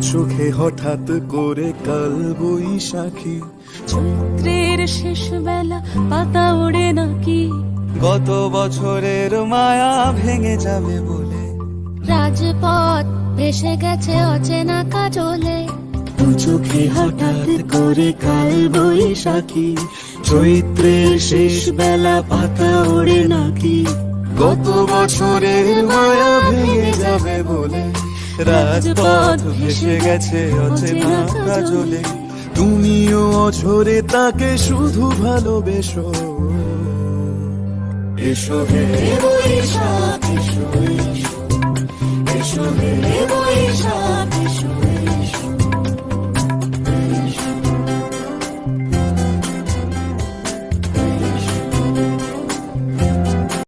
চোখে হঠাৎ করে কাল বৈশাখী, চৈত্রের শেষ বেলা পাতা ওড়ে নাকি, গত বছরের মায়া ভেঙে যাবে বলে, রাজপথ ভেসে গেছে অচেনা কাজলে, দু চোখে হঠাৎ করে কাল বৈশাখী, চৈত্রের শেষ বেলা পাতা ওড়ে নাকি, গত বছরের মায়া ভেঙে যাবে বলে, রাজপথ ভেসে গেছে অচেনা কাজলে, তুমিও অঝরে তাকে শুধু ভালোবেসো। এসো হে বৈশাখ, এসো এসো, এসো হে বৈশাখ।